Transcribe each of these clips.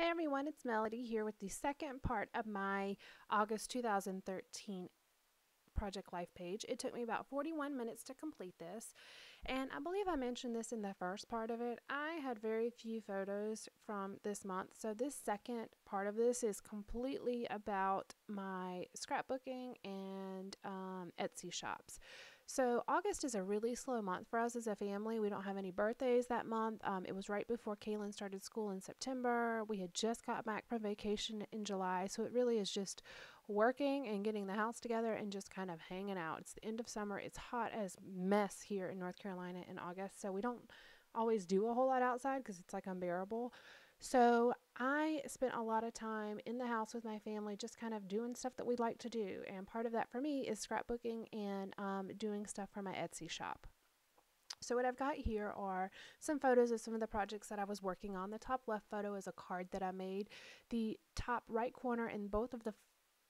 Hey everyone, it's Melody here with the second part of my August 2013 Project Life page. It took me about 41 minutes to complete this, and I believe I mentioned this in the first part of it. I had very few photos from this month, so this second part of this is completely about my scrapbooking and Etsy shops. So August is a really slow month for us as a family. We don't have any birthdays that month. It was right before Kaylin started school in September. We had just got back from vacation in July, so it really is just working and getting the house together and just kind of hanging out. It's the end of summer. It's hot as mess here in North Carolina in August, so we don't always do a whole lot outside because it's like unbearable. So I spent a lot of time in the house with my family just kind of doing stuff that we'd like to do, and part of that for me is scrapbooking and doing stuff for my Etsy shop. So what I've got here are some photos of some of the projects that I was working on. The top left photo is a card that I made. The top right corner and both of the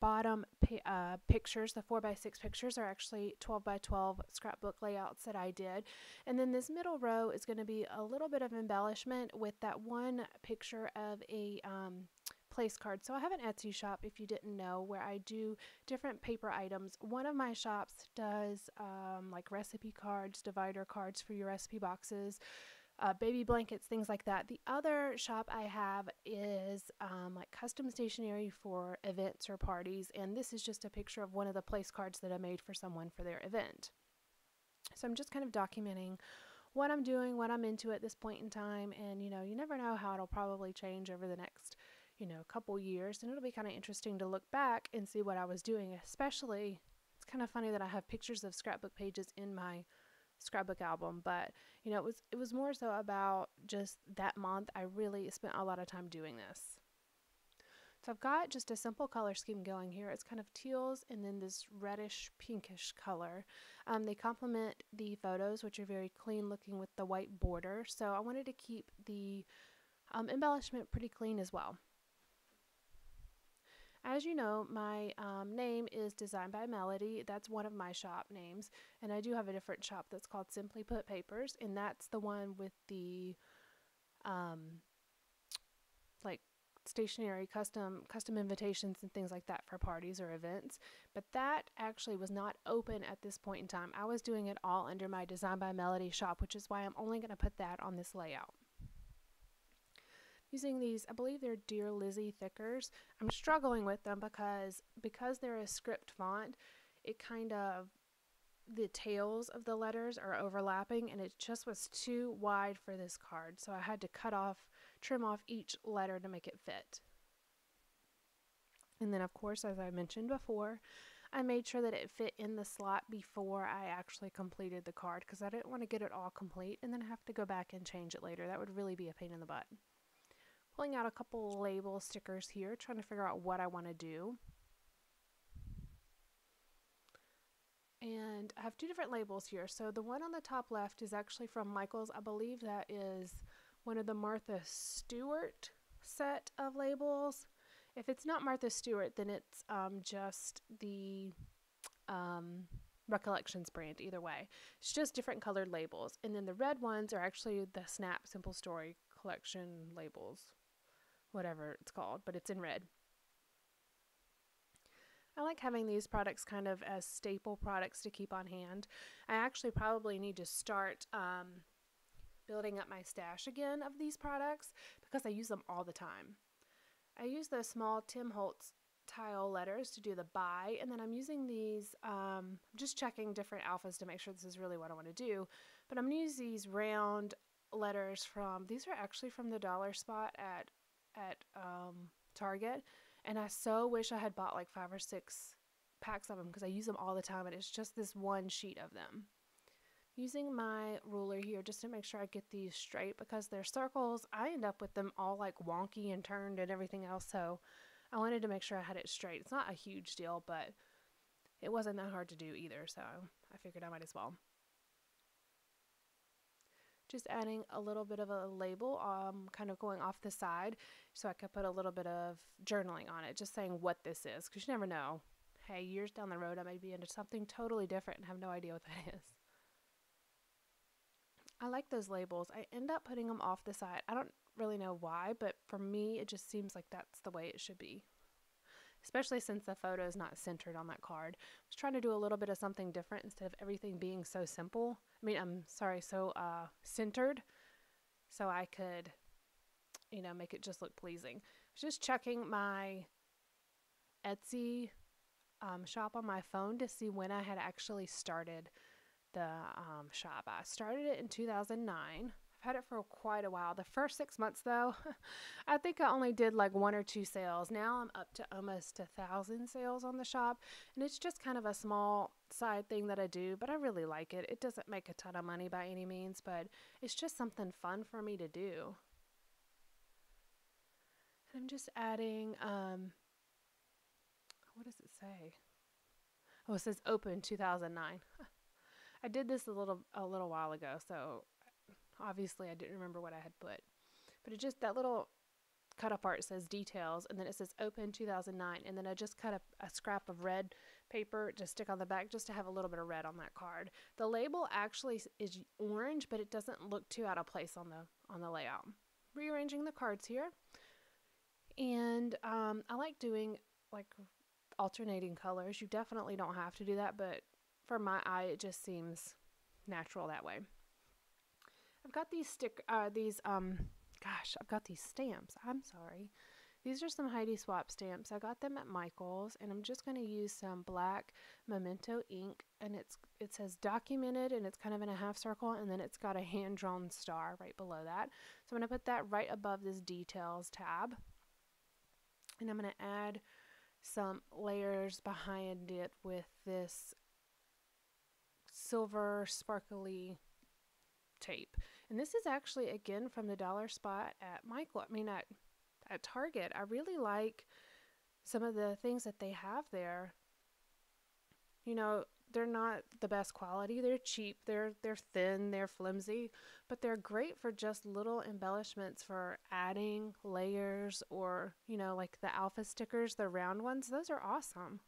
bottom pictures, the 4x6 pictures, are actually 12x12 scrapbook layouts that I did. And then this middle row is going to be a little bit of embellishment with that one picture of a place card. So I have an Etsy shop, if you didn't know, where I do different paper items. One of my shops does like recipe cards, divider cards for your recipe boxes, baby blankets, things like that. The other shop I have is like custom stationery for events or parties, and this is just a picture of one of the place cards that I made for someone for their event. So I'm just kind of documenting what I'm doing, what I'm into at this point in time, and you never know how it'll probably change over the next couple years, and it'll be kind of interesting to look back and see what I was doing. Especially, it's kind of funny that I have pictures of scrapbook pages in my scrapbook album, but it was more so about just that month. I really spent a lot of time doing this. So I've got just a simple color scheme going here. It's kind of teals and then this reddish pinkish color. They complement the photos, which are very clean looking with the white border, so I wanted to keep the embellishment pretty clean as well. As you know, my name is Designed by Melody. That's one of my shop names. And I do have a different shop that's called Simply Put Papers. And that's the one with the like stationery, custom invitations and things like that for parties or events. But that actually was not open at this point in time. I was doing it all under my Designed by Melody shop, which is why I'm only going to put that on this layout. Using these, I believe they're Dear Lizzie thickers. I'm struggling with them because they're a script font, it kind of, the tails of the letters are overlapping, and it just was too wide for this card, so I had to trim off each letter to make it fit. And then of course, as I mentioned before, I made sure that it fit in the slot before I actually completed the card, because I didn't want to get it all complete and then have to go back and change it later. That would really be a pain in the butt. Pulling out a couple label stickers here, trying to figure out what I want to do. And I have two different labels here. So the one on the top left is actually from Michael's. I believe that is one of the Martha Stewart set of labels. If it's not Martha Stewart, then it's just the Recollections brand. Either way, it's just different colored labels. And then the red ones are actually the Snap Simple Story collection labels, whatever it's called, but it's in red. I like having these products kind of as staple products to keep on hand. I actually probably need to start building up my stash again of these products because I use them all the time. I use the small Tim Holtz tile letters to do the buy, and then I'm using these, I'm just checking different alphas to make sure this is really what I want to do, but I'm going to use these round letters these are actually from the dollar spot at Target, and I so wish I had bought like 5 or 6 packs of them because I use them all the time, and it's just this one sheet of them. Using my ruler here just to make sure I get these straight, because they're circles, I end up with them all like wonky and turned and everything else, so I wanted to make sure I had it straight. It's not a huge deal, but it wasn't that hard to do either, so I figured I might as well. Just adding a little bit of a label, kind of going off the side, so I could put a little bit of journaling on it, just saying what this is, because you never know. Hey, years down the road, I may be into something totally different and have no idea what that is. I like those labels. I end up putting them off the side. I don't really know why, but for me, it just seems like that's the way it should be. Especially since the photo is not centered on that card. I was trying to do a little bit of something different instead of everything being so simple. I mean, I'm sorry, so centered, so I could, make it just look pleasing. I was just checking my Etsy shop on my phone to see when I had actually started the shop. I started it in 2009. I've had it for quite a while. The first 6 months, though, I think I only did like 1 or 2 sales. Now I'm up to almost 1,000 sales on the shop, and it's just kind of a small side thing that I do, but I really like it. It doesn't make a ton of money by any means, but it's just something fun for me to do. And I'm just adding, what does it say? Oh, it says open 2009. I did this a little while ago, so obviously I didn't remember what I had put. But it just, that little cut apart says details, and then it says open 2009, and then I just cut a scrap of red paper to stick on the back just to have a little bit of red on that card. The label actually is orange, but it doesn't look too out of place on the layout. Rearranging the cards here, and I like doing like alternating colors. You definitely don't have to do that, but for my eye, it just seems natural that way. I've got I've got these stamps. I'm sorry. These are some Heidi Swap stamps. I got them at Michael's, and I'm just going to use some black Memento ink, and it says documented, and it's kind of in a half circle, and then it's got a hand-drawn star right below that. So I'm going to put that right above this details tab, and I'm going to add some layers behind it with this silver sparkly tape. And this is actually again from the dollar spot at Target. I really like some of the things that they have there. They're not the best quality. They're cheap. They're thin. They're flimsy, but they're great for just little embellishments for adding layers, or like the alpha stickers, the round ones. Those are awesome.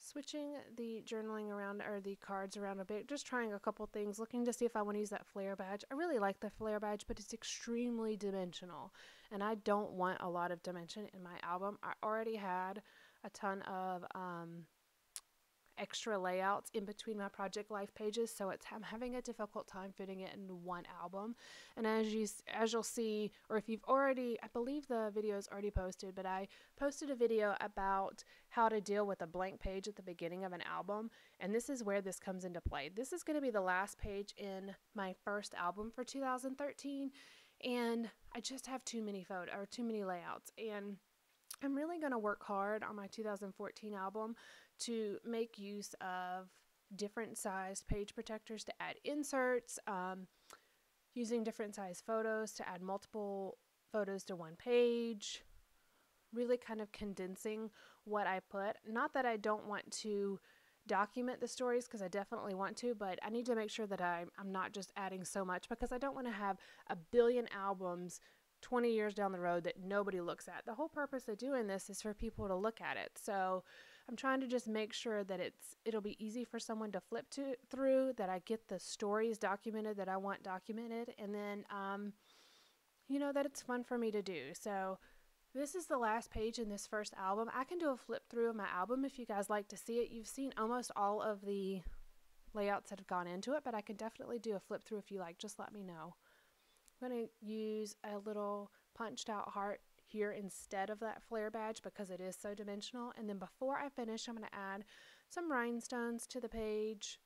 Switching the journaling around, or the cards around a bit, just trying a couple things, looking to see if I want to use that flare badge. I really like the flare badge, but it's extremely dimensional, and I don't want a lot of dimension in my album. I already had a ton of extra layouts in between my project life pages, so I'm having a difficult time fitting it into one album. And as you'll see, or if you've already, I believe the video is already posted, but I posted a video about how to deal with a blank page at the beginning of an album, and this is where this comes into play. This is going to be the last page in my first album for 2013, and I just have too many layouts, and I'm really going to work hard on my 2014 album to make use of different sized page protectors to add inserts, using different sized photos to add multiple photos to one page, really kind of condensing what I put. Not that I don't want to document the stories, because I definitely want to, but I need to make sure that I'm not just adding so much, because I don't want to have a billion albums 20 years down the road that nobody looks at. The whole purpose of doing this is for people to look at it. So I'm trying to just make sure that it'll be easy for someone to flip through, that I get the stories documented that I want documented, and then, that it's fun for me to do. So this is the last page in this first album. I can do a flip through of my album if you guys like to see it. You've seen almost all of the layouts that have gone into it, but I can definitely do a flip through if you like. Just let me know. I'm going to use a little punched out heart here instead of that flare badge, because it is so dimensional. And then before I finish, I'm going to add some rhinestones to the page.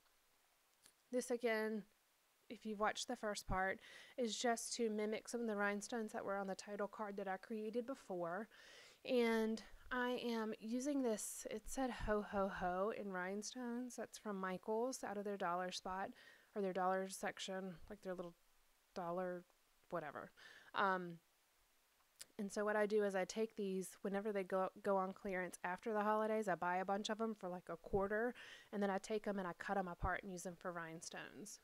This, again, if you've watched the first part, is just to mimic some of the rhinestones that were on the title card that I created before. And I am using this, it said ho ho ho in rhinestones. That's from Michael's, out of their dollar spot, or their dollar section, like their little dollar whatever. And so what I do is I take these whenever they go on clearance after the holidays. I buy a bunch of them for like $1, and then I take them and I cut them apart and use them for rhinestones.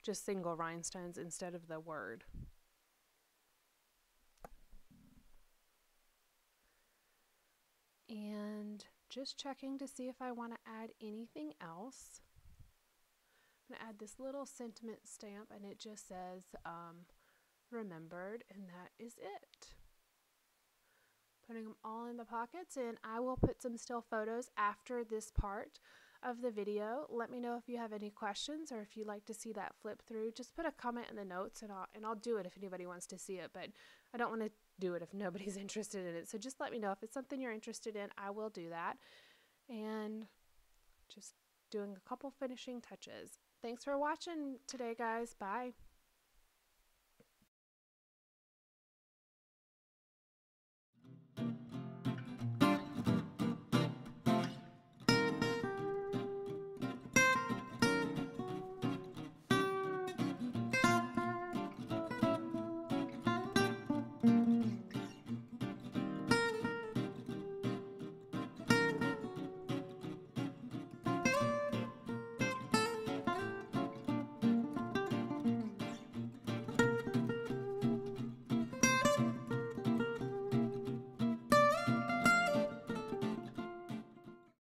Just single rhinestones instead of the word. And just checking to see if I want to add anything else. I'm going to add this little sentiment stamp, and it just says remembered, and that is it. Putting them all in the pockets, and I will put some still photos after this part of the video. Let me know if you have any questions or if you'd like to see that flip through. Just put a comment in the notes, and I'll do it if anybody wants to see it, but I don't want to do it if nobody's interested in it. So just let me know if it's something you're interested in. I will do that. And just doing a couple finishing touches. Thanks for watching today, guys. Bye.